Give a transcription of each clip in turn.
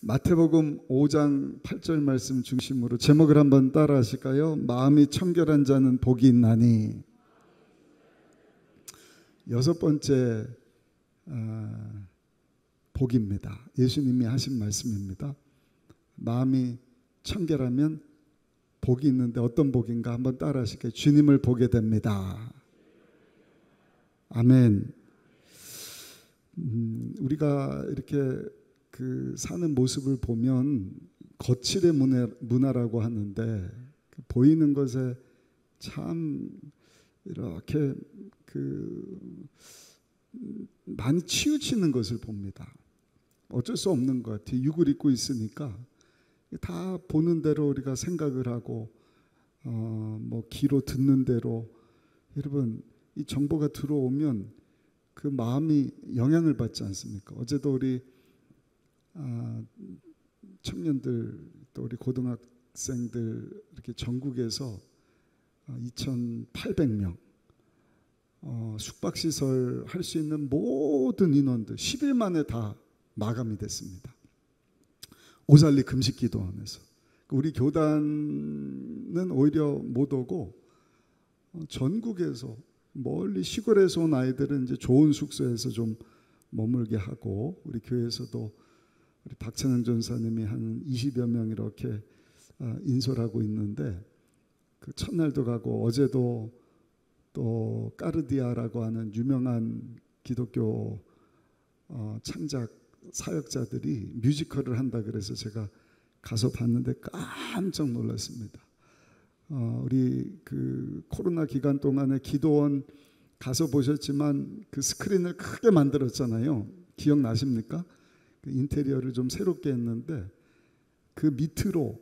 마태복음 5장 8절 말씀 중심으로 제목을 한번 따라 하실까요? 마음이 청결한 자는 복이 있나니. 여섯 번째 복입니다. 예수님이 하신 말씀입니다. 마음이 청결하면 복이 있는데 어떤 복인가 한번 따라 하실까요? 주님을 보게 됩니다. 아멘. 우리가 이렇게 사는 모습을 보면 거칠의 문화라고 하는데 보이는 것에 참 이렇게 많이 치우치는 것을 봅니다. 어쩔 수 없는 것 같아요. 육을 입고 있으니까 다 보는 대로 우리가 생각을 하고 귀로 듣는 대로. 여러분, 이 정보가 들어오면 그 마음이 영향을 받지 않습니까? 어제도 우리 청년들 또 우리 고등학생들 이렇게 전국에서 2,800명 숙박시설 할 수 있는 모든 인원들 10일 만에 다 마감이 됐습니다. 오살리 금식기도원에서. 우리 교단은 오히려 못 오고 전국에서 멀리 시골에서 온 아이들은 이제 좋은 숙소에서 좀 머물게 하고, 우리 교회에서도 우리 박찬영 전사님이 한 20여 명 이렇게 인솔하고 있는데, 그 첫날도 가고 어제도 또 까르디아라고 하는 유명한 기독교 창작 사역자들이 뮤지컬을 한다 그래서 제가 가서 봤는데 깜짝 놀랐습니다. 우리 코로나 기간 동안에 기도원 가서 보셨지만 그 스크린을 크게 만들었잖아요. 기억나십니까? 그 인테리어를 좀 새롭게 했는데 그 밑으로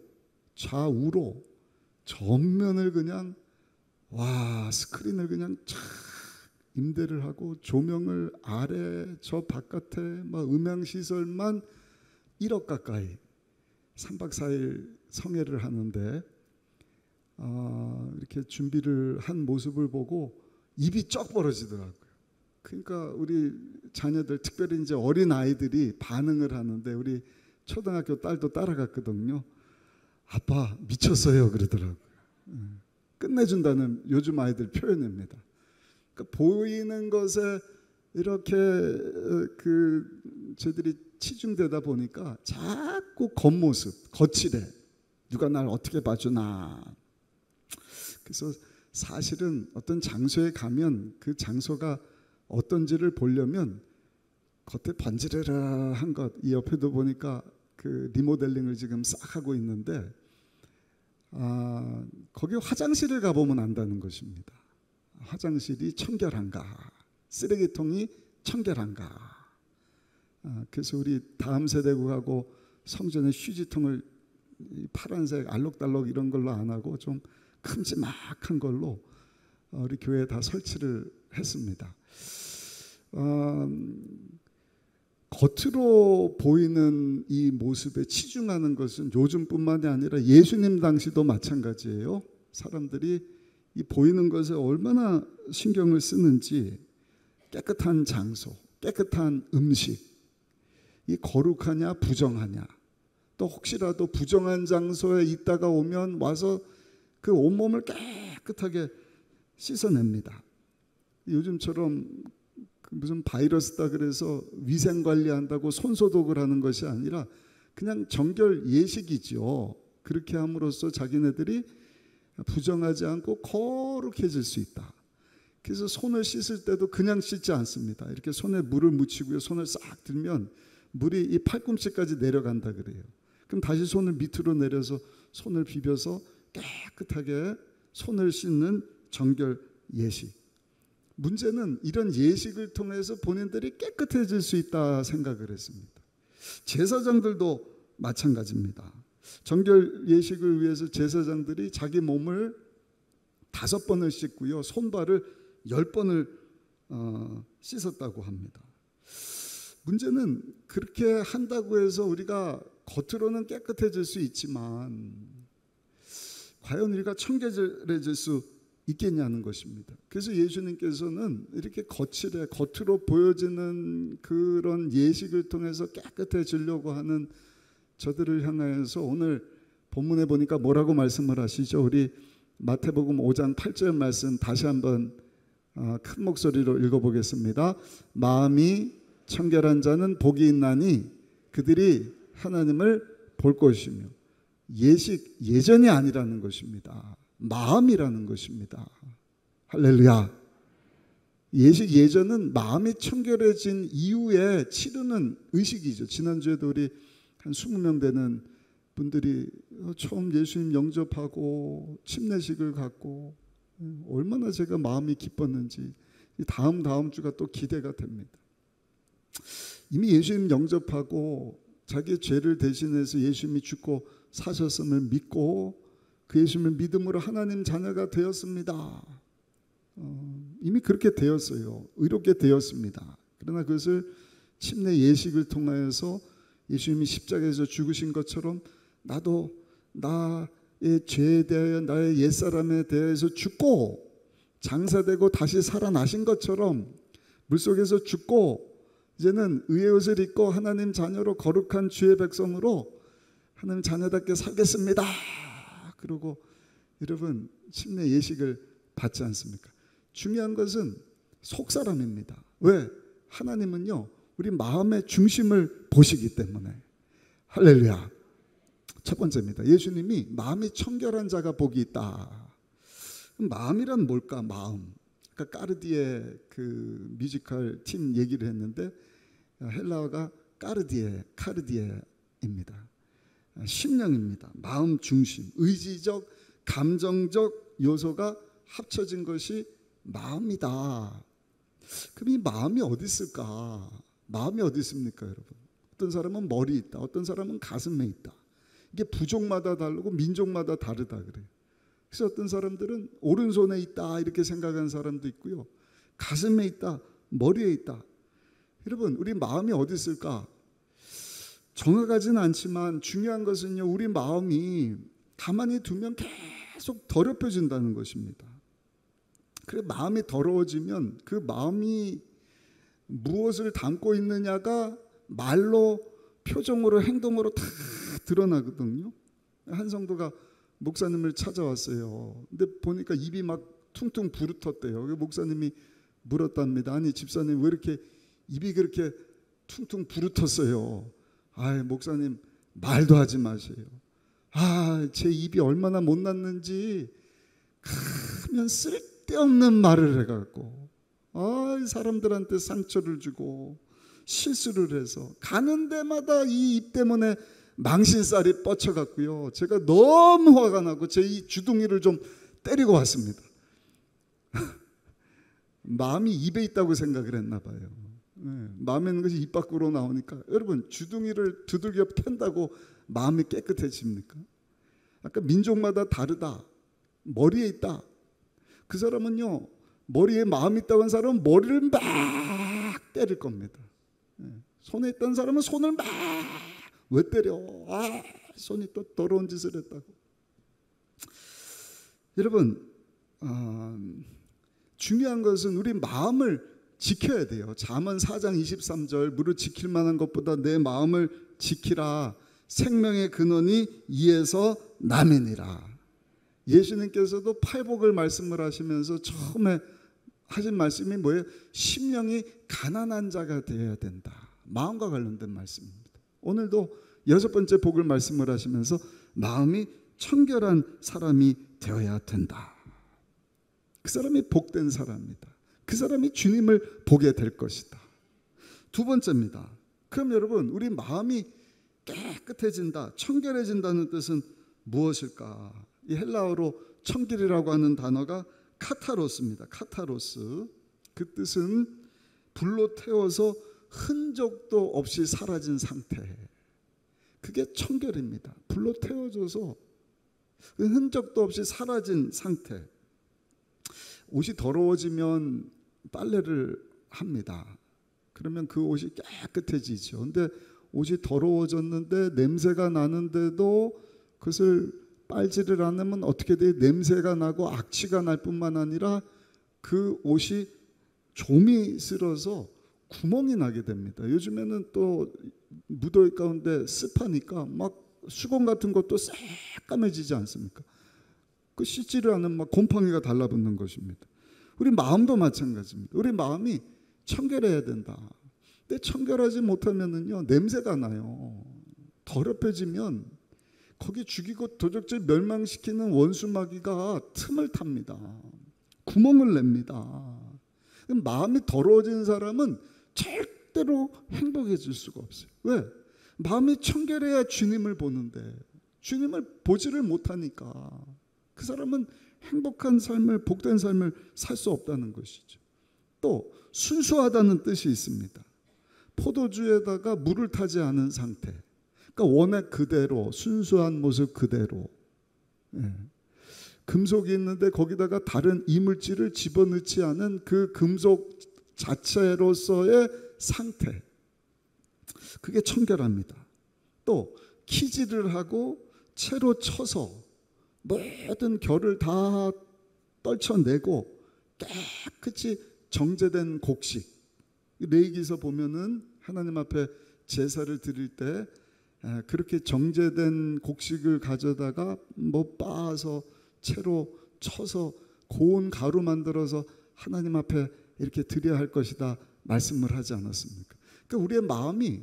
좌우로 전면을 그냥 스크린을 그냥 쫙 임대를 하고 조명을 아래 저 바깥에 음향시설만 1억 가까이 3박 4일 성회를 하는데 이렇게 준비를 한 모습을 보고 입이 쩍 벌어지더라고요. 그러니까 우리 자녀들, 특별히 이제 어린 아이들이 반응을 하는데 우리 초등학교 딸도 따라갔거든요. 아빠 미쳤어요 그러더라고요. 끝내준다는 요즘 아이들 표현입니다. 그러니까 보이는 것에 이렇게 저희들이 치중되다 보니까 자꾸 겉모습, 거칠해. 누가 날 어떻게 봐주나. 그래서 사실은 어떤 장소에 가면 그 장소가 어떤지를 보려면 겉에 반지르르한 것, 이 옆에도 보니까 그 리모델링을 지금 싹 하고 있는데 거기 화장실을 가보면 안다는 것입니다. 화장실이 청결한가, 쓰레기통이 청결한가. 그래서 우리 다음 세대국하고 성전에 휴지통을 파란색 알록달록 이런 걸로 안 하고 좀 큼지막한 걸로 우리 교회에 다 설치를 했습니다. 겉으로 보이는 이 모습에 치중하는 것은 요즘뿐만이 아니라 예수님 당시도 마찬가지예요. 사람들이 이 보이는 것에 얼마나 신경을 쓰는지. 깨끗한 장소, 깨끗한 음식, 이 거룩하냐 부정하냐. 또 혹시라도 부정한 장소에 있다가 오면 와서 그 온몸을 깨끗하게 씻어냅니다. 요즘처럼 무슨 바이러스다 그래서 위생관리한다고 손소독을 하는 것이 아니라 그냥 정결 예식이죠. 그렇게 함으로써 자기네들이 부정하지 않고 거룩해질 수 있다. 그래서 손을 씻을 때도 그냥 씻지 않습니다. 이렇게 손에 물을 묻히고요. 손을 싹 들면 물이 이 팔꿈치까지 내려간다 그래요. 그럼 다시 손을 밑으로 내려서 손을 비벼서 깨끗하게 손을 씻는 정결 예식. 문제는 이런 예식을 통해서 본인들이 깨끗해질 수 있다 생각을 했습니다. 제사장들도 마찬가지입니다. 정결 예식을 위해서 제사장들이 자기 몸을 5번을 씻고요. 손발을 10번을 씻었다고 합니다. 문제는 그렇게 한다고 해서 우리가 겉으로는 깨끗해질 수 있지만 과연 우리가 청결해질 수 있겠냐는 것입니다. 그래서 예수님께서는 이렇게 거칠게 겉으로 보여지는 그런 예식을 통해서 깨끗해지려고 하는 저들을 향하여서 오늘 본문에 보니까 뭐라고 말씀을 하시죠? 우리 마태복음 5장 8절 말씀 다시 한번 큰 목소리로 읽어보겠습니다. 마음이 청결한 자는 복이 있나니 그들이 하나님을 볼 것이며. 예전이 아니라는 것입니다. 마음이라는 것입니다. 할렐루야. 예전은 마음이 청결해진 이후에 치르는 의식이죠. 지난주에도 우리 한 20명 되는 분들이 처음 예수님 영접하고 침례식을 갖고 얼마나 제가 마음이 기뻤는지 다음 주가 또 기대가 됩니다. 이미 예수님 영접하고 자기의 죄를 대신해서 예수님이 죽고 사셨음을 믿고 그 예수님을 믿음으로 하나님 자녀가 되었습니다. 이미 그렇게 되었어요. 의롭게 되었습니다. 그러나 그것을 침례 예식을 통하여서 예수님이 십자가에서 죽으신 것처럼 나도 나의 죄에 대하여 나의 옛사람에 대해서 죽고 장사되고 다시 살아나신 것처럼 물속에서 죽고 이제는 의의 옷을 입고 하나님 자녀로 거룩한 주의 백성으로 하나님 자녀답게 살겠습니다. 그리고 여러분 침례 예식을 받지 않습니까? 중요한 것은 속사람입니다. 왜? 하나님은요 우리 마음의 중심을 보시기 때문에. 할렐루야. 첫 번째입니다. 예수님이 마음이 청결한 자가 복이 있다. 마음이란 뭘까? 마음. 그러니까 까르디에 그 뮤지컬 팀 얘기를 했는데 헬라어가 카르디에입니다. 심령입니다. 마음 중심, 의지적, 감정적 요소가 합쳐진 것이 마음이다. 그럼 이 마음이 어디 있을까? 마음이 어디 있습니까, 여러분? 어떤 사람은 머리에 있다. 어떤 사람은 가슴에 있다. 이게 부족마다 다르고 민족마다 다르다 그래요. 그래서 어떤 사람들은 오른손에 있다 이렇게 생각하는 사람도 있고요. 가슴에 있다, 머리에 있다. 여러분, 우리 마음이 어디 있을까? 정확하지는 않지만 중요한 것은요, 우리 마음이 가만히 두면 계속 더럽혀진다는 것입니다. 그래, 마음이 더러워지면 그 마음이 무엇을 담고 있느냐가 말로, 표정으로, 행동으로 다 드러나거든요. 한 성도가 목사님을 찾아왔어요. 근데 보니까 입이 막 퉁퉁 부르텄대요. 목사님이 물었답니다. 아니 집사님 왜 이렇게 입이 그렇게 퉁퉁 부르텄어요? 아, 목사님 말도 하지 마세요. 아, 제 입이 얼마나 못났는지 크면 쓸데없는 말을 해갖고 사람들한테 상처를 주고 실수를 해서 가는 데마다 이 입 때문에 망신살이 뻗쳐갖고요. 제가 너무 화가 나고 제 이 주둥이를 좀 때리고 왔습니다. 마음이 입에 있다고 생각을 했나 봐요. 마음에 있는 것이 입 밖으로 나오니까 여러분 주둥이를 두들겨 팬다고 마음이 깨끗해집니까? 아까 민족마다 다르다. 머리에 있다. 그 사람은요 머리에 마음이 있다고 한 사람은 머리를 막 때릴 겁니다. 손에 있던 사람은 손을 막 왜 때려? 손이 또 더러운 짓을 했다고. 여러분 중요한 것은 우리 마음을 지켜야 돼요. 잠언 4장 23절 무릇 지킬 만한 것보다 내 마음을 지키라. 생명의 근원이 이에서 남이니라. 예수님께서도 팔복을 말씀을 하시면서 처음에 하신 말씀이 뭐예요? 심령이 가난한 자가 되어야 된다. 마음과 관련된 말씀입니다. 오늘도 여섯 번째 복을 말씀을 하시면서 마음이 청결한 사람이 되어야 된다. 그 사람이 복된 사람이다. 그 사람이 주님을 보게 될 것이다. 두 번째입니다. 그럼 여러분 우리 마음이 깨끗해진다, 청결해진다는 뜻은 무엇일까? 이 헬라어로 청결이라고 하는 단어가 카타로스입니다. 카타로스. 그 뜻은 불로 태워서 흔적도 없이 사라진 상태. 그게 청결입니다. 불로 태워져서 흔적도 없이 사라진 상태. 옷이 더러워지면 빨래를 합니다. 그러면 그 옷이 깨끗해지죠. 근데 옷이 더러워졌는데 냄새가 나는데도 그것을 빨지를 않으면 어떻게 돼요? 냄새가 나고 악취가 날 뿐만 아니라 그 옷이 좀이 쓸어서 구멍이 나게 됩니다. 요즘에는 또 무더위 가운데 습하니까 막 수건 같은 것도 새까매지지 않습니까? 그 씻지를 않은 막 곰팡이가 달라붙는 것입니다. 우리 마음도 마찬가지입니다. 우리 마음이 청결해야 된다. 근데 청결하지 못하면은요, 냄새가 나요. 더럽혀지면 거기 죽이고 도적질 멸망시키는 원수마귀가 틈을 탑니다. 구멍을 냅니다. 마음이 더러워진 사람은 절대로 행복해질 수가 없어요. 왜? 마음이 청결해야 주님을 보는데 주님을 보지를 못하니까 그 사람은 행복한 삶을, 복된 삶을 살 수 없다는 것이죠. 또 순수하다는 뜻이 있습니다. 포도주에다가 물을 타지 않은 상태, 그러니까 원액 그대로, 순수한 모습 그대로. 금속이 있는데 거기다가 다른 이물질을 집어넣지 않은 그 금속 자체로서의 상태, 그게 청결합니다. 또 키질을 하고 채로 쳐서 모든 결을 다 떨쳐내고 깨끗이 정제된 곡식, 레위기서 보면은 하나님 앞에 제사를 드릴 때 그렇게 정제된 곡식을 가져다가 빻아서 채로 쳐서 고운 가루 만들어서 하나님 앞에 이렇게 드려야 할 것이다 말씀을 하지 않았습니까? 그러니까 우리의 마음이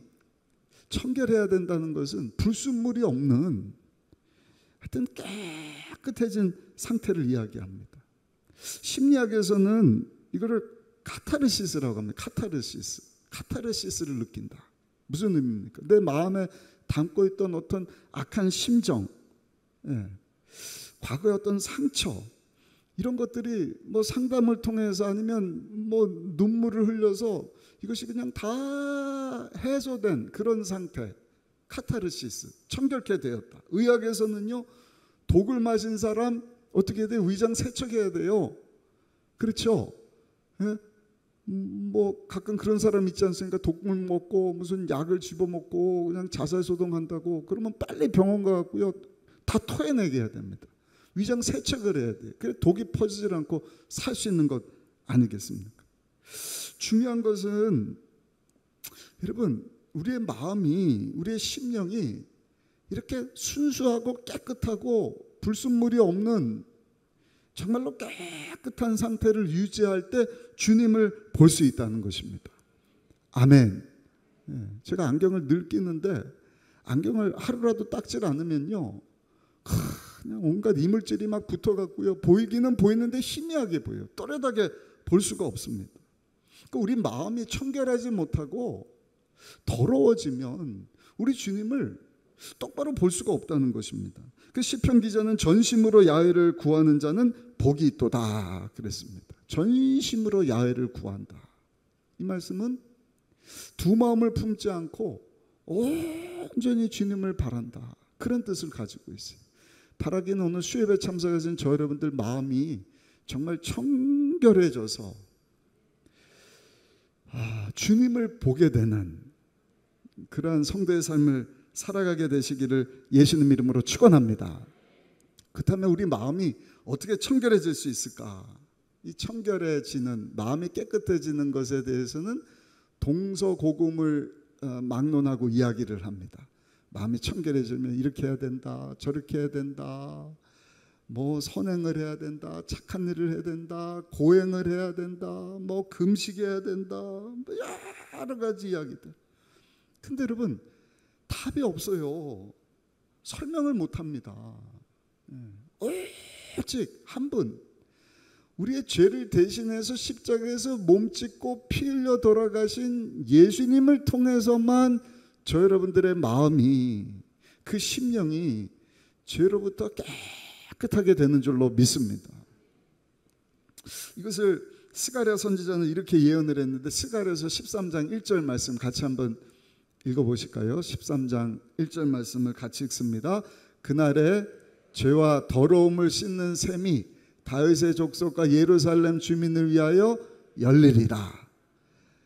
청결해야 된다는 것은 불순물이 없는 하여튼 깨끗해진 상태를 이야기합니다. 심리학에서는 이거를 카타르시스라고 합니다. 카타르시스를 느낀다. 무슨 의미입니까? 내 마음에 담고 있던 어떤 악한 심정, 과거의 어떤 상처, 이런 것들이 뭐 상담을 통해서 아니면 뭐 눈물을 흘려서 이것이 그냥 다 해소된 그런 상태, 카타르시스, 청결케 되었다. 의학에서는요, 독을 마신 사람 어떻게 돼요? 위장 세척해야 돼요. 그렇죠? 뭐 가끔 그런 사람 있지 않습니까? 독물 먹고 무슨 약을 집어먹고 그냥 자살소동한다고 그러면 빨리 병원 가고요, 다 토해내게 해야 됩니다. 위장 세척을 해야 돼요. 그래 독이 퍼지지 않고 살 수 있는 것 아니겠습니까? 중요한 것은 여러분, 우리의 마음이, 우리의 심령이 이렇게 순수하고 깨끗하고 불순물이 없는 정말로 깨끗한 상태를 유지할 때 주님을 볼 수 있다는 것입니다. 아멘. 제가 안경을 늘 끼는데 안경을 하루라도 닦질 않으면요, 그냥 온갖 이물질이 막 붙어갖고요, 보이기는 보이는데 희미하게 보여요. 또렷하게 볼 수가 없습니다. 그러니까 우리 마음이 청결하지 못하고 더러워지면 우리 주님을 똑바로 볼 수가 없다는 것입니다. 그 시편 기자는 전심으로 야훼를 구하는 자는 복이 있도다 그랬습니다. 전심으로 야훼를 구한다. 이 말씀은 두 마음을 품지 않고 온전히 주님을 바란다, 그런 뜻을 가지고 있어요. 바라기는 오늘 수협에 참석하신 저 여러분들 마음이 정말 청결해져서 주님을 보게 되는 그러한 성도의 삶을 살아가게 되시기를 예수님 이름으로 축원합니다. 그렇다면 우리 마음이 어떻게 청결해질 수 있을까? 이 청결해지는, 마음이 깨끗해지는 것에 대해서는 동서고금을 막론하고 이야기를 합니다. 마음이 청결해지면 이렇게 해야 된다, 저렇게 해야 된다, 뭐 선행을 해야 된다, 착한 일을 해야 된다, 고행을 해야 된다, 뭐 금식해야 된다, 뭐 여러 가지 이야기들. 근데 여러분, 답이 없어요. 설명을 못합니다. 오직 한 분, 우리의 죄를 대신해서 십자가에서 몸짓고 피 흘려 돌아가신 예수님을 통해서만 저 여러분들의 마음이, 그 심령이 죄로부터 깨끗하게 되는 줄로 믿습니다. 이것을 스가랴 선지자는 이렇게 예언을 했는데, 스가랴서 13장 1절 말씀 같이 한번 읽어보실까요? 13장 1절 말씀을 같이 읽습니다. 그날에 죄와 더러움을 씻는 셈이 다윗의 족속과 예루살렘 주민을 위하여 열리리라.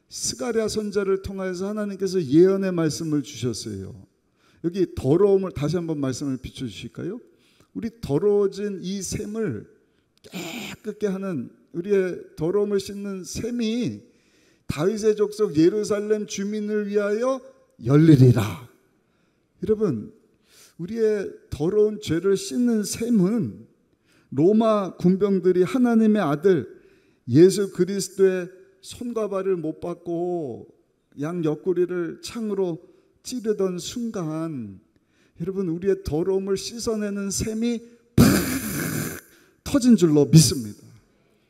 스가랴 선지자를 통해서 하나님께서 예언의 말씀을 주셨어요. 여기 더러움을 다시 한번 말씀을 비춰주실까요? 우리 더러워진 이 셈을 깨끗게 하는, 우리의 더러움을 씻는 셈이 다윗의 족속 예루살렘 주민을 위하여 열리리라. 여러분, 우리의 더러운 죄를 씻는 셈은 로마 군병들이 하나님의 아들 예수 그리스도의 손과 발을 못 받고 양 옆구리를 창으로 찌르던 순간, 여러분, 우리의 더러움을 씻어내는 셈이 팍 터진 줄로 믿습니다.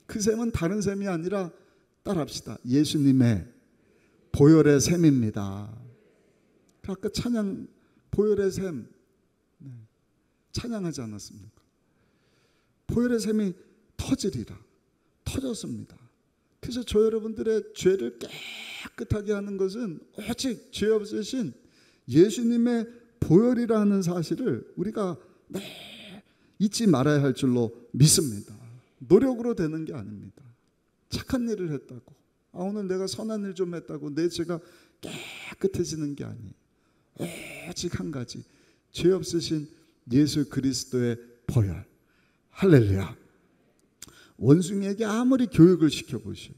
그 셈은 다른 셈이 아니라, 따라합시다, 예수님의 보혈의 셈입니다. 아까 찬양, 보혈의 셈 찬양하지 않았습니까? 보혈의 셈이 터지리라. 터졌습니다. 그래서 저 여러분들의 죄를 깨끗하게 하는 것은 오직 죄 없으신 예수님의 보혈이라는 사실을 우리가 잊지 말아야 할 줄로 믿습니다. 노력으로 되는 게 아닙니다. 착한 일을 했다고, 오늘 내가 선한 일 좀 했다고 내 죄가 깨끗해지는 게 아니에요. 오직 한 가지, 죄 없으신 예수 그리스도의 보혈. 할렐루야. 원숭이에게 아무리 교육을 시켜보세요.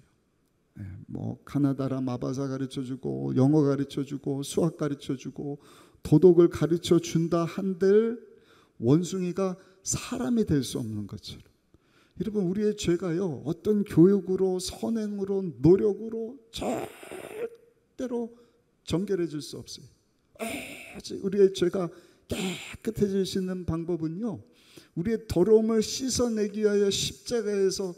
가나다라 마바사 가르쳐주고 영어 가르쳐주고 수학 가르쳐주고 도덕을 가르쳐준다 한들 원숭이가 사람이 될 수 없는 것처럼, 여러분, 우리의 죄가요, 어떤 교육으로, 선행으로, 노력으로 절대로 정결해질 수 없어요. 우리의 죄가 깨끗해질 수 있는 방법은요, 우리의 더러움을 씻어내기 위하여 십자가에서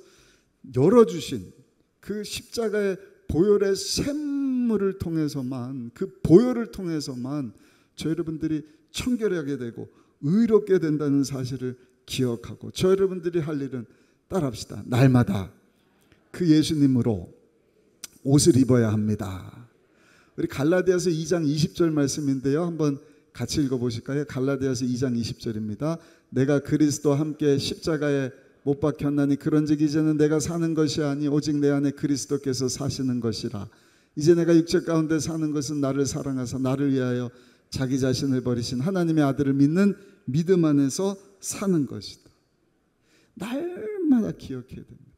열어주신 그 십자가의 보혈의 샘물을 통해서만, 그 보혈을 통해서만 저 여러분들이 청결하게 되고 의롭게 된다는 사실을 기억하고, 저 여러분들이 할 일은, 따라합시다, 날마다 그 예수님으로 옷을 입어야 합니다. 우리 갈라디아서 2장 20절 말씀인데요, 한번 같이 읽어보실까요? 갈라디아서 2장 20절입니다. 내가 그리스도와 함께 십자가에 못 박혔나니 그런즉 이제는 내가 사는 것이 아니 오직 내 안에 그리스도께서 사시는 것이라. 이제 내가 육체 가운데 사는 것은 나를 사랑하사 나를 위하여 자기 자신을 버리신 하나님의 아들을 믿는 믿음 안에서 사는 것이다. 날마다 기억해야 됩니다.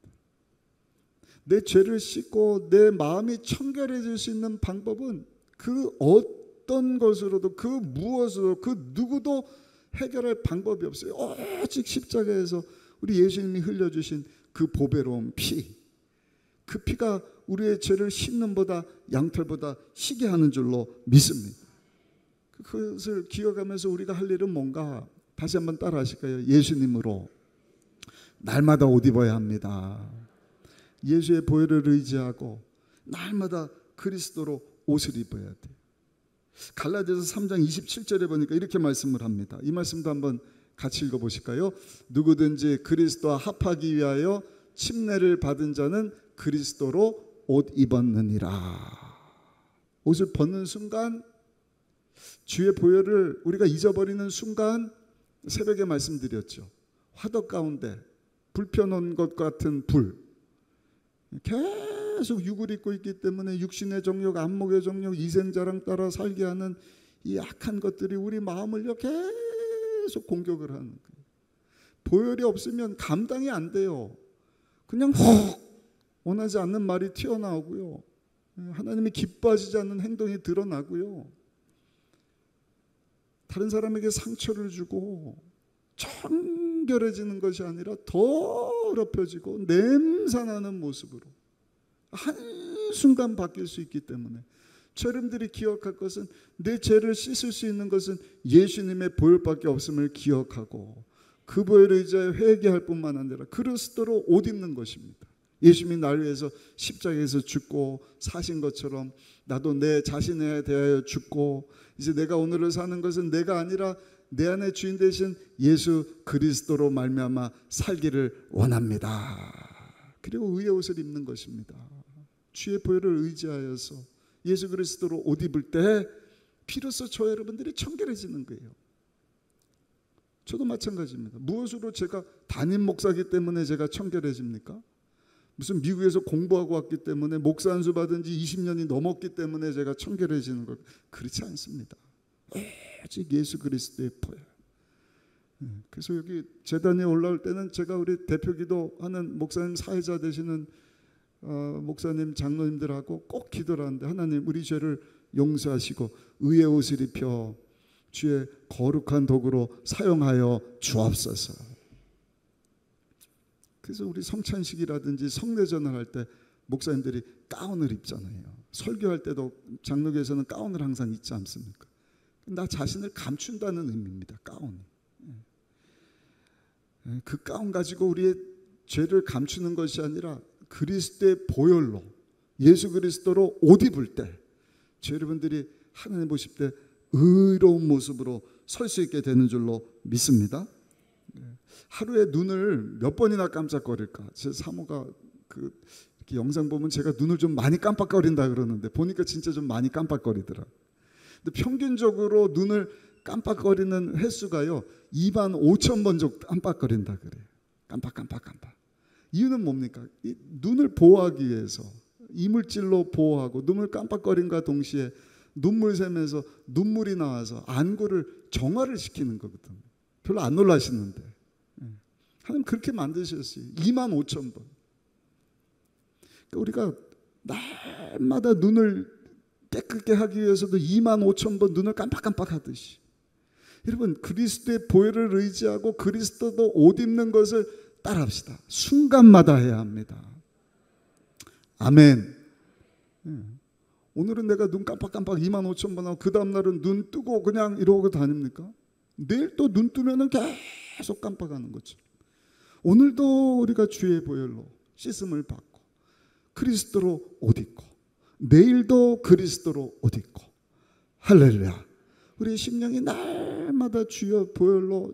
내 죄를 씻고 내 마음이 청결해질 수 있는 방법은 그 어떤 것으로도, 그 무엇으로도, 그 누구도 해결할 방법이 없어요. 오직 십자가에서 우리 예수님이 흘려주신 그 보배로운 피, 그 피가 우리의 죄를 씻는 보다 양털보다 희게 하는 줄로 믿습니다. 그것을 기억하면서 우리가 할 일은 뭔가, 다시 한번 따라 하실까요? 예수님으로 날마다 옷 입어야 합니다. 예수의 보혈을 의지하고 날마다 그리스도로 옷을 입어야 돼요. 갈라디아서 3장 27절에 보니까 이렇게 말씀을 합니다. 이 말씀도 한번 같이 읽어보실까요? 누구든지 그리스도와 합하기 위하여 침례를 받은 자는 그리스도로 옷 입었느니라. 옷을 벗는 순간, 주의 보혈을 우리가 잊어버리는 순간, 새벽에 말씀드렸죠. 화덕 가운데 불 펴놓은 것 같은 불, 계속 육을 입고 있기 때문에 육신의 정욕, 안목의 정욕, 이생자랑 따라 살게 하는 이 악한 것들이 우리 마음을 계속 공격을 하는 거예요. 보혈이 없으면 감당이 안 돼요. 그냥 원하지 않는 말이 튀어나오고요, 하나님이 기뻐하시지 않는 행동이 드러나고요, 다른 사람에게 상처를 주고 청결해지는 것이 아니라 더럽혀지고 냄새나는 모습으로 한순간 바뀔 수 있기 때문에, 여러분들이 기억할 것은, 내 죄를 씻을 수 있는 것은 예수님의 보혈밖에 없음을 기억하고 그 보혈을 의지하여 회개할 뿐만 아니라 그리스도로 옷 입는 것입니다. 예수님이 나를 위해서 십자가에서 죽고 사신 것처럼 나도 내 자신에 대하여 죽고, 이제 내가 오늘을 사는 것은 내가 아니라 내 안에 주인 되신 예수 그리스도로 말미암아 살기를 원합니다. 그리고 의의 옷을 입는 것입니다. 주의 보혈을 의지하여서 예수 그리스도로 옷 입을 때 비로소 저 여러분들이 청결해지는 거예요. 저도 마찬가지입니다. 무엇으로 제가 담임 목사이기 때문에 제가 청결해집니까? 무슨 미국에서 공부하고 왔기 때문에 목사 안수 받은 지 20년이 넘었기 때문에 제가 청결해지는 것, 그렇지 않습니다. 오직 예수 그리스도의 보혈. 그래서 여기 제단에 올라올 때는 제가 우리 대표 기도하는 목사님, 사회자 되시는 목사님, 장로님들하고 꼭 기도를 하는데, 하나님, 우리 죄를 용서하시고 의의 옷을 입혀 주의 거룩한 도구로 사용하여 주옵소서. 그래서 우리 성찬식이라든지 성례전을 할 때 목사님들이 가운을 입잖아요. 설교할 때도 장로교에서는 가운을 항상 입지 않습니까? 나 자신을 감춘다는 의미입니다. 가운이. 그 가운 가지고 우리의 죄를 감추는 것이 아니라 그리스도의 보혈로 예수 그리스도로 옷 입을 때 여러분들이 하나님 보실 때 의로운 모습으로 설 수 있게 되는 줄로 믿습니다. 하루에 눈을 몇 번이나 깜짝거릴까? 제 사모가 이렇게 영상 보면 제가 눈을 좀 많이 깜빡거린다 그러는데 보니까 진짜 좀 많이 깜빡거리더라. 근데 평균적으로 눈을 깜빡거리는 횟수가요 25,000번 정도 깜빡거린다 그래요. 깜빡. 이유는 뭡니까? 이 눈을 보호하기 위해서 이물질로 보호하고 눈을 깜빡거림과 동시에 눈물 샘에서 눈물이 나와서 안구를 정화를 시키는 거거든요. 별로 안 놀라시는데 하나님 그렇게 만드셨어요. 25,000번. 그러니까 우리가 날마다 눈을 깨끗게 하기 위해서도 25,000번 눈을 깜빡깜빡 하듯이 여러분 그리스도의 보혈을 의지하고 그리스도도 옷 입는 것을 따라합시다. 순간마다 해야 합니다. 아멘. 오늘은 내가 눈 깜빡깜빡 25,000번 하고 그 다음날은 눈 뜨고 그냥 이러고 다닙니까? 내일 또 눈 뜨면 계속 깜빡하는 거죠. 오늘도 우리가 주의 보혈로 씻음을 받고 그리스도로 옷 입고 내일도 그리스도로 옷 입고 할렐루야. 우리 심령이 날마다 주의 보혈로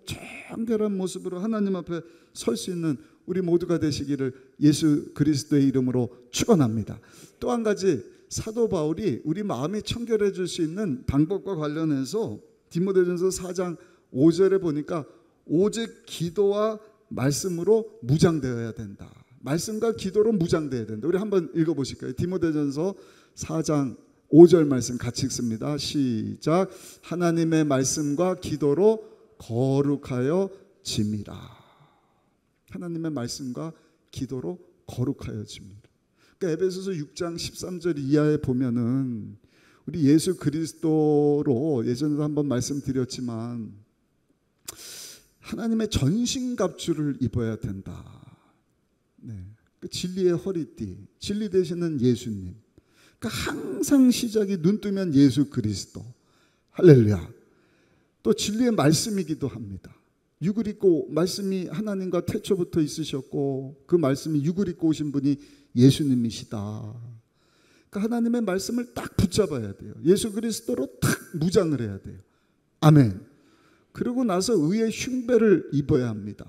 정결한 모습으로 하나님 앞에 설 수 있는 우리 모두가 되시기를 예수 그리스도의 이름으로 축원합니다. 또 한 가지 사도 바울이 우리 마음이 청결해질 수 있는 방법과 관련해서 디모데전서 4장 5절에 보니까 오직 기도와 말씀으로 무장되어야 된다. 말씀과 기도로 무장되어야 된다. 우리 한번 읽어보실까요? 디모데전서 4장 5절 말씀 같이 읽습니다. 시작. 하나님의 말씀과 기도로 거룩하여 짐이라. 하나님의 말씀과 기도로 거룩하여 짐이라. 그러니까 에베소서 6장 13절 이하에 보면은 우리 예수 그리스도로 예전에도 한번 말씀드렸지만 하나님의 전신갑주를 입어야 된다. 네. 그 진리의 허리띠, 진리 되시는 예수님. 그러니까 항상 시작이 눈 뜨면 예수 그리스도. 할렐루야. 또 진리의 말씀이기도 합니다. 육을 입고 말씀이 하나님과 태초부터 있으셨고 그 말씀이 육을 입고 오신 분이 예수님이시다. 그러니까 하나님의 말씀을 딱 붙잡아야 돼요. 예수 그리스도로 딱 무장을 해야 돼요. 아멘. 그러고 나서 의의 흉배를 입어야 합니다.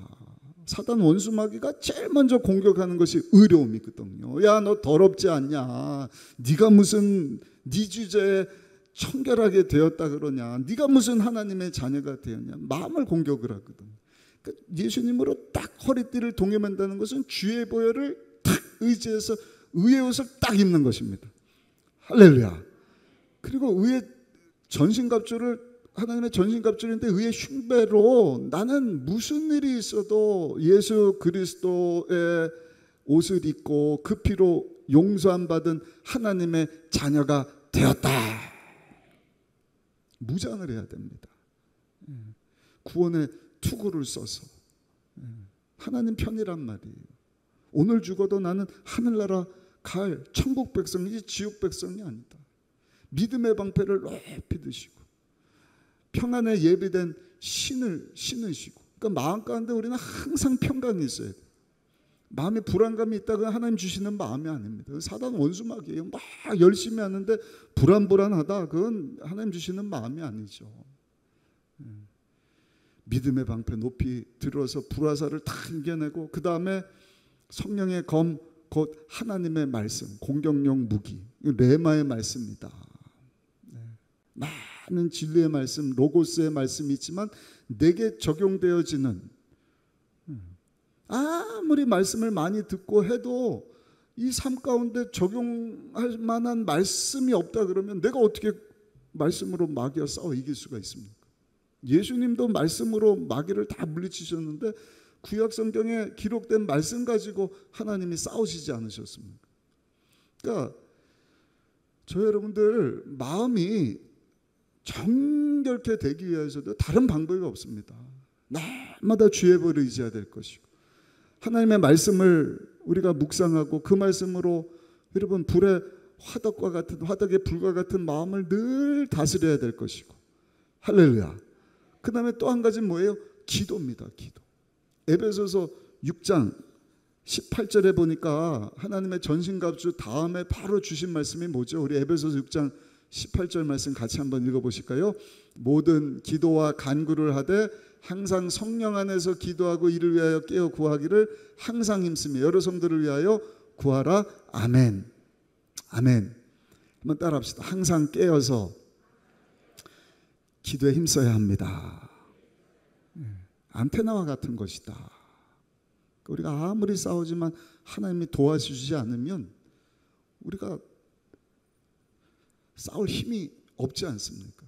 사단 원수마귀가 제일 먼저 공격하는 것이 의로움이거든요. 야, 너 더럽지 않냐? 네가 무슨 네 주제에 청결하게 되었다 그러냐? 네가 무슨 하나님의 자녀가 되었냐? 마음을 공격을 하거든. 그러니까 예수님으로 딱 허리띠를 동여맨다는 것은 주의 보혈을 딱 의지해서 의의 옷을 딱 입는 것입니다. 할렐루야. 그리고 의의 전신갑주를 하나님의 전신갑주인데 의의 흉배로 나는 무슨 일이 있어도 예수 그리스도의 옷을 입고 그 피로 용서함 받은 하나님의 자녀가 되었다. 무장을 해야 됩니다. 구원의 투구를 써서 하나님 편이란 말이에요. 오늘 죽어도 나는 하늘나라 갈 천국 백성이지 지옥 백성이 아니다. 믿음의 방패를 높이 드시고 평안에 예비된 신을 신으시고 그러니까 마음 가운데 우리는 항상 평강이 있어야 돼요. 마음에 불안감이 있다가 하나님 주시는 마음이 아닙니다. 사단 원수막이에요. 막 열심히 하는데 불안하다. 그건 하나님 주시는 마음이 아니죠. 믿음의 방패 높이 들어서 불화살을 다 이겨내고 그 다음에 성령의 검 곧 하나님의 말씀 공격용 무기 레마의 말씀이다. 많은 진리의 말씀 로고스의 말씀이 있지만 내게 적용되어지는 아무리 말씀을 많이 듣고 해도 이 삶 가운데 적용할 만한 말씀이 없다 그러면 내가 어떻게 말씀으로 마귀와 싸워 이길 수가 있습니까? 예수님도 말씀으로 마귀를 다 물리치셨는데 구약 성경에 기록된 말씀 가지고 하나님이 싸우시지 않으셨습니까? 그러니까 저 여러분들 마음이 정결케 되기 위해서도 다른 방법이 없습니다. 날마다 주의 보혈을 의지해야 될 것이고, 하나님의 말씀을 우리가 묵상하고 그 말씀으로 여러분 불의 화덕의 불과 같은 마음을 늘 다스려야 될 것이고, 할렐루야. 그 다음에 또 한 가지는 뭐예요? 기도입니다. 기도. 에베소서 6장 18절에 보니까 하나님의 전신갑주 다음에 바로 주신 말씀이 뭐죠? 우리 에베소서 6장 18절 말씀 같이 한번 읽어보실까요? 모든 기도와 간구를 하되 항상 성령 안에서 기도하고 이를 위하여 깨어 구하기를 항상 힘쓰며 여러 성도를 위하여 구하라. 아멘. 아멘. 한번 따라합시다. 항상 깨어서 기도에 힘써야 합니다. 안테나와 같은 것이다. 우리가 아무리 싸우지만 하나님이 도와주지 않으면 우리가 싸울 힘이 없지 않습니까?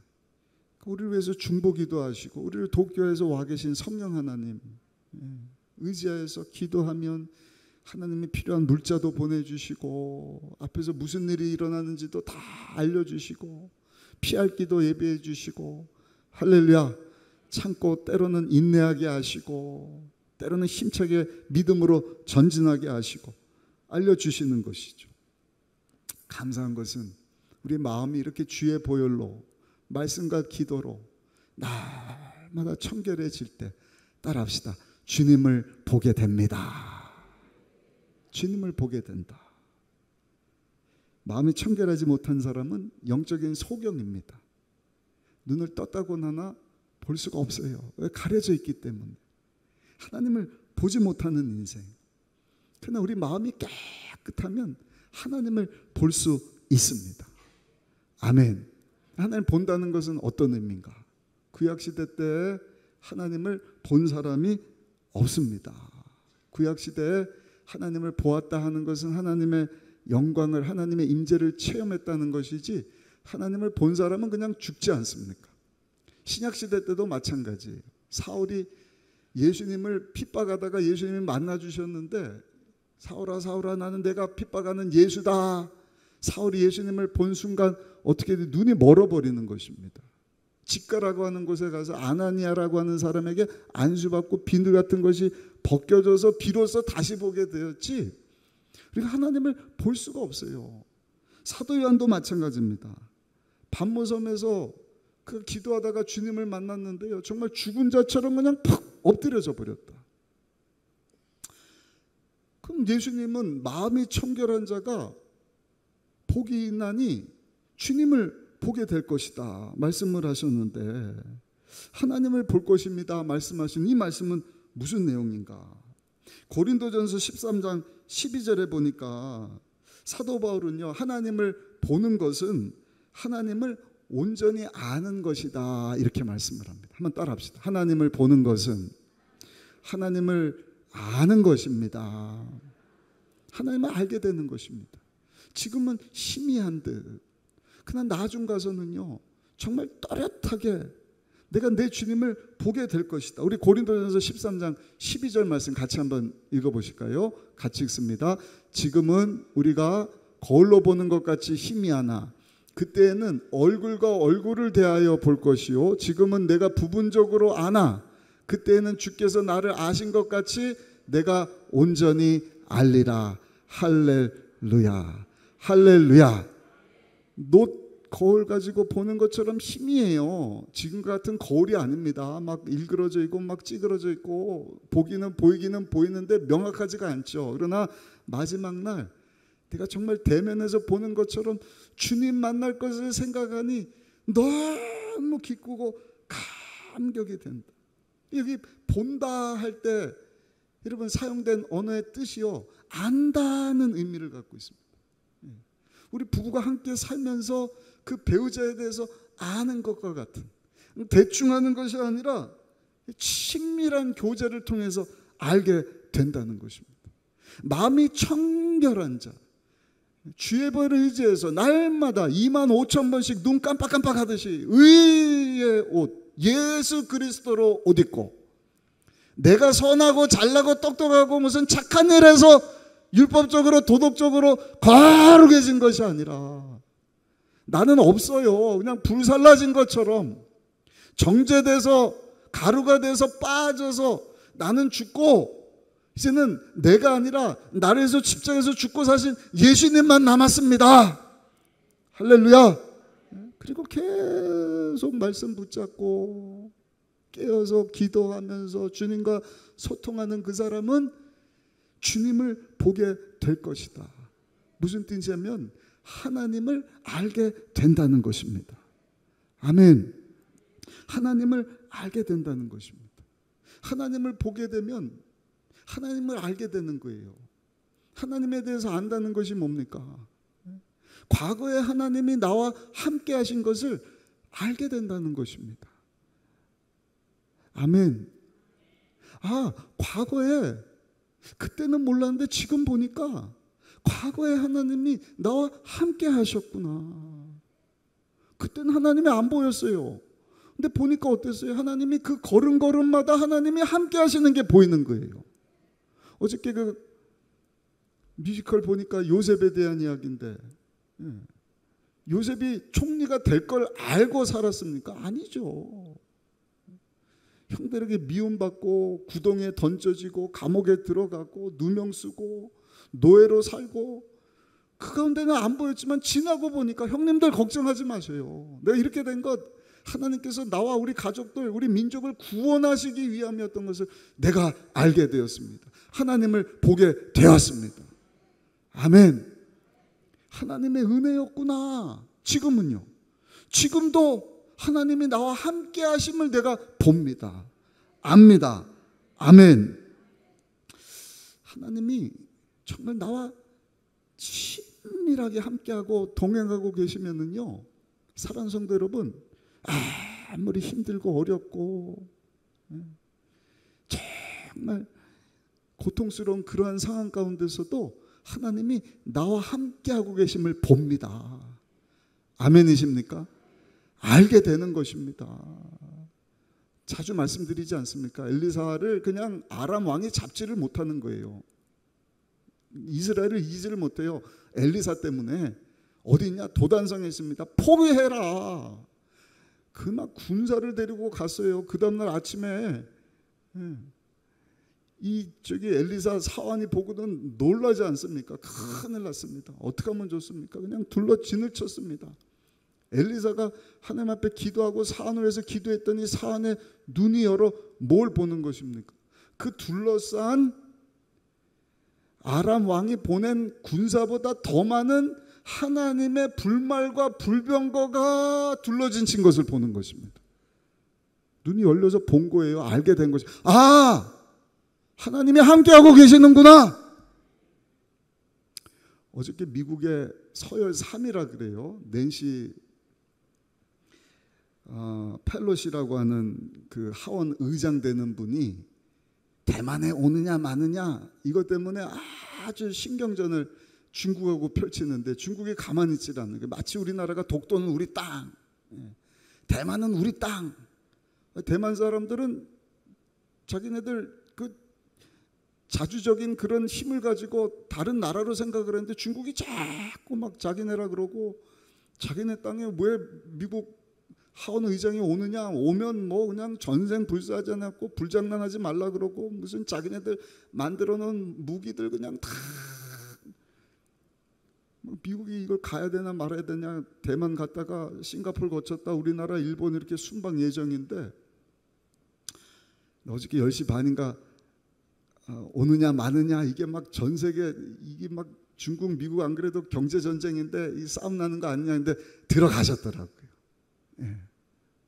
우리를 위해서 중보기도 하시고 우리를 도교에서 와 계신 성령 하나님 의지하여서 기도하면 하나님이 필요한 물자도 보내주시고 앞에서 무슨 일이 일어나는지도 다 알려주시고 피할 기도 예배해 주시고, 할렐루야, 참고 때로는 인내하게 하시고 때로는 힘차게 믿음으로 전진하게 하시고 알려주시는 것이죠. 감사한 것은 우리 마음이 이렇게 주의 보혈로 말씀과 기도로 날마다 청결해질 때 따라합시다. 주님을 보게 됩니다. 주님을 보게 된다. 마음이 청결하지 못한 사람은 영적인 소경입니다. 눈을 떴다고 하나 볼 수가 없어요. 왜? 가려져 있기 때문에. 하나님을 보지 못하는 인생. 그러나 우리 마음이 깨끗하면 하나님을 볼 수 있습니다. 아멘. 하나님을 본다는 것은 어떤 의미인가? 구약시대 때 하나님을 본 사람이 없습니다. 구약시대에 하나님을 보았다 하는 것은 하나님의 영광을, 하나님의 임재를 체험했다는 것이지 하나님을 본 사람은 그냥 죽지 않습니까? 신약시대 때도 마찬가지예요. 사울이 예수님을 핍박하다가 예수님이 만나주셨는데 사울아 사울아 나는 내가 핍박하는 예수다. 사울이 예수님을 본 순간 어떻게 눈이 멀어버리는 것입니다. 직가라고 하는 곳에 가서 아나니아라고 하는 사람에게 안수받고 비늘 같은 것이 벗겨져서 비로소 다시 보게 되었지 우리가 하나님을 볼 수가 없어요. 사도 요한도 마찬가지입니다. 반모섬에서 그 기도하다가 주님을 만났는데요, 정말 죽은 자처럼 그냥 푹 엎드려져 버렸다. 그럼 예수님은 마음이 청결한 자가 복이 있나니 주님을 보게 될 것이다 말씀을 하셨는데, 하나님을 볼 것입니다 말씀하신 이 말씀은 무슨 내용인가? 고린도전서 13장 12절에 보니까 사도 바울은요, 하나님을 보는 것은 하나님을 온전히 아는 것이다 이렇게 말씀을 합니다. 한번 따라합시다. 하나님을 보는 것은 하나님을 아는 것입니다. 하나님을 알게 되는 것입니다. 지금은 희미한 듯, 그러나 나중 가서는요 정말 또렷하게 내가 내 주님을 보게 될 것이다. 우리 고린도전서 13장 12절 말씀 같이 한번 읽어보실까요? 같이 읽습니다. 지금은 우리가 거울로 보는 것 같이 희미하나 그때에는 얼굴과 얼굴을 대하여 볼 것이요 지금은 내가 부분적으로 아나 그때에는 주께서 나를 아신 것 같이 내가 온전히 알리라. 할렐루야. 할렐루야. 거울 가지고 보는 것처럼 희미해요. 지금 같은 거울이 아닙니다. 막 일그러져 있고 막 찌그러져 있고 보이기는 보이는데 명확하지가 않죠. 그러나 마지막 날 내가 정말 대면에서 보는 것처럼 주님 만날 것을 생각하니 너무 기쁘고 감격이 된다. 여기 본다 할 때 여러분 사용된 언어의 뜻이요 안다는 의미를 갖고 있습니다. 우리 부부가 함께 살면서 그 배우자에 대해서 아는 것과 같은, 대충 하는 것이 아니라 친밀한 교제를 통해서 알게 된다는 것입니다. 마음이 청결한 자, 주의 보혈을 의지해서 날마다 25,000번씩 눈 깜빡깜빡 하듯이 의의 옷, 예수 그리스도로 옷 입고 내가 선하고 잘나고 똑똑하고 무슨 착한 일 해서 율법적으로 도덕적으로 거룩해진 것이 아니라 나는 없어요. 그냥 불살라진 것처럼 정제돼서 가루가 돼서 빠져서 나는 죽고 이제는 내가 아니라 나를 위해서 십자가에서 죽고 사신 예수님만 남았습니다. 할렐루야. 그리고 계속 말씀 붙잡고 깨어서 기도하면서 주님과 소통하는 그 사람은 주님을 보게 될 것이다. 무슨 뜻이냐면 하나님을 알게 된다는 것입니다. 아멘. 하나님을 알게 된다는 것입니다. 하나님을 보게 되면 하나님을 알게 되는 거예요. 하나님에 대해서 안다는 것이 뭡니까? 과거에 하나님이 나와 함께 하신 것을 알게 된다는 것입니다. 아멘. 과거에 그때는 몰랐는데 지금 보니까 과거에 하나님이 나와 함께 하셨구나. 그때는 하나님이 안 보였어요. 근데 보니까 어땠어요? 하나님이 그 걸음걸음마다 하나님이 함께 하시는 게 보이는 거예요. 어저께 그 뮤지컬 보니까 요셉에 대한 이야기인데, 요셉이 총리가 될 걸 알고 살았습니까? 아니죠. 형들에게 미움받고 구덩이에 던져지고 감옥에 들어가고 누명 쓰고 노예로 살고 그 가운데는 안 보였지만 지나고 보니까 형님들 걱정하지 마세요. 내가 이렇게 된 것 하나님께서 나와 우리 가족들 우리 민족을 구원하시기 위함이었던 것을 내가 알게 되었습니다. 하나님을 보게 되었습니다. 아멘. 하나님의 은혜였구나. 지금은요. 지금도 하나님이 나와 함께 하심을 내가 봅니다. 압니다. 아멘. 하나님이 정말 나와 친밀하게 함께하고 동행하고 계시면은요, 사랑하는 성도 여러분, 아무리 힘들고 어렵고 정말 고통스러운 그러한 상황 가운데서도 하나님이 나와 함께하고 계심을 봅니다. 아멘이십니까? 알게 되는 것입니다. 자주 말씀드리지 않습니까? 엘리사를 그냥 아람 왕이 잡지를 못하는 거예요. 이스라엘을 이지를 못해요. 엘리사 때문에. 어디 있냐? 도단성에 있습니다. 포위해라. 그 막 군사를 데리고 갔어요. 그 다음날 아침에 엘리사 사환이 보고는 놀라지 않습니까? 큰일 났습니다. 어떻게 하면 좋습니까? 그냥 둘러 진을 쳤습니다. 엘리사가 하나님 앞에 기도하고 사안을 위해서 기도했더니 사안의 눈이 열어 뭘 보는 것입니까? 그 둘러싼 아람 왕이 보낸 군사보다 더 많은 하나님의 불말과 불병거가 둘러진 것을 보는 것입니다. 눈이 열려서 본 거예요. 알게 된 것이. 하나님이 함께하고 계시는구나. 어저께 미국의 서열 3위라 그래요. 낸시 펠로시라고 하는 그 하원 의장 되는 분이 대만에 오느냐 마느냐 이것 때문에 아주 신경전을 중국하고 펼치는데 중국이 가만히 있지 않는 게 마치 우리나라가 독도는 우리 땅, 대만은 우리 땅. 대만 사람들은 자기네들 그 자주적인 그런 힘을 가지고 다른 나라로 생각을 했는데 중국이 자꾸 막 자기네라 그러고 자기네 땅에 왜 미국 하원 의장이 오느냐, 오면 뭐 그냥 전생 불사하지 않았고 불장난하지 말라 그러고 무슨 자기네들 만들어 놓은 무기들 그냥 다 미국이 이걸 가야 되나 말아야 되냐, 대만 갔다가 싱가포르 거쳤다 우리나라 일본 이렇게 순방 예정인데 어저께 10시 반인가 오느냐 마느냐 이게 막 전 세계 이게 막 중국 미국 안 그래도 경제 전쟁인데 이 싸움 나는 거 아니냐 했는데 들어가셨더라고요.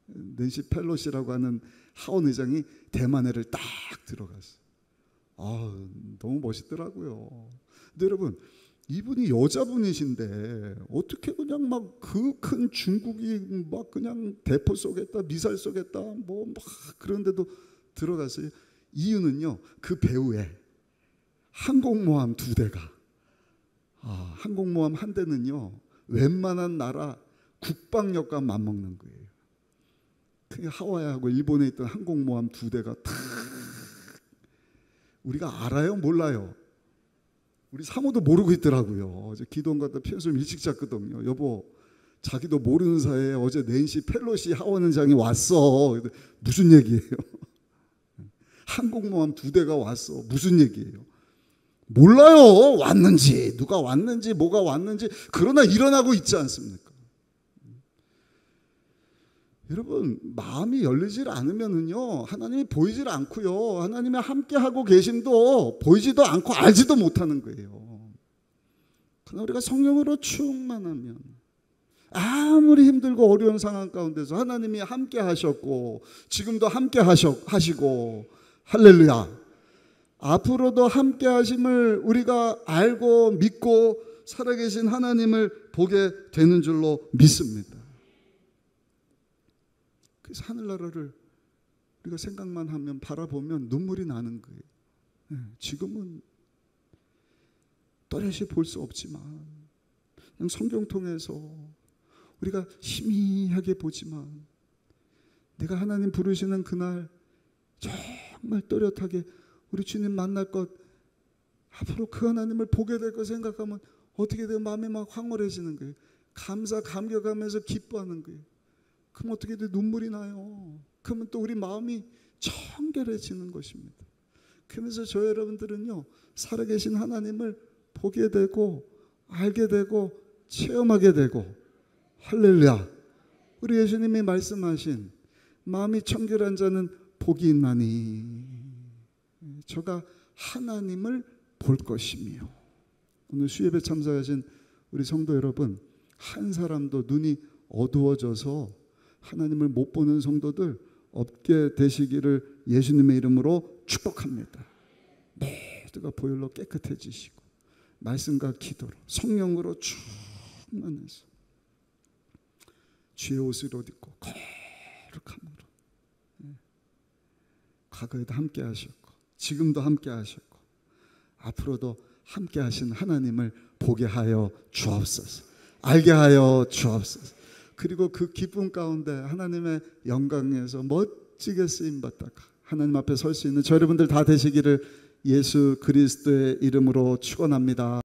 낸시 펠로시라고 하는 하원 의장이 대만해를 딱 들어갔어요. 너무 멋있더라고요. 근데 여러분 이분이 여자분이신데 어떻게 그냥 막 그 큰 중국이 막 그냥 대포 쏘겠다 미사일 쏘겠다 뭐 막 그런데도 들어갔어요. 이유는요, 그 배후에 항공모함 2대가 항공모함 한 대는요 웬만한 나라 국방력과 맞먹는 거예요. 그 하와이하고 일본에 있던 항공모함 2대가 탁 우리가 알아요 몰라요? 우리 사모도 모르고 있더라고요. 어제 기도원 갔다 편수를 일찍 잤거든요. 여보 자기도 모르는 사이에 어제 낸시 펠로시 하원의장이 왔어. 무슨 얘기예요? 항공모함 2대가 왔어. 무슨 얘기예요? 몰라요. 왔는지, 누가 왔는지, 뭐가 왔는지. 그러나 일어나고 있지 않습니까? 여러분, 마음이 열리질 않으면은요, 하나님이 보이질 않고요, 하나님이 함께하고 계심도 보이지도 않고 알지도 못하는 거예요. 그러나 우리가 성령으로 충만하면, 아무리 힘들고 어려운 상황 가운데서 하나님이 함께 하셨고 지금도 함께 하시고 할렐루야, 앞으로도 함께 하심을 우리가 알고 믿고 살아계신 하나님을 보게 되는 줄로 믿습니다. 그래서 하늘나라를 우리가 생각만 하면, 바라보면 눈물이 나는 거예요. 지금은 또렷이 볼 수 없지만 그냥 성경 통해서 우리가 희미하게 보지만, 내가 하나님 부르시는 그날 정말 또렷하게 우리 주님 만날 것, 앞으로 그 하나님을 보게 될 것 생각하면 어떻게 돼? 마음이 막 황홀해지는 거예요. 감사 감격하면서 기뻐하는 거예요. 그럼 어떻게 돼? 눈물이 나요. 그러면 또 우리 마음이 청결해지는 것입니다. 그래서 저 여러분들은요, 살아계신 하나님을 보게 되고 알게 되고 체험하게 되고, 할렐루야, 우리 예수님이 말씀하신 마음이 청결한 자는 복이 있나니 저가 하나님을 볼 것이며. 오늘 수예배 참석하신 우리 성도 여러분, 한 사람도 눈이 어두워져서 하나님을 못 보는 성도들 없게 되시기를 예수님의 이름으로 축복합니다. 모두가 보혈로 깨끗해지시고 말씀과 기도로 성령으로 충만해서 주의 옷을 옷 입고 거룩함으로, 과거에도 함께 하셨고 지금도 함께 하셨고 앞으로도 함께 하신 하나님을 보게 하여 주옵소서. 알게 하여 주옵소서. 그리고 그 기쁨 가운데 하나님의 영광에서 멋지게 쓰임받다가 하나님 앞에 설 수 있는 저 여러분들 다 되시기를 예수 그리스도의 이름으로 축원합니다.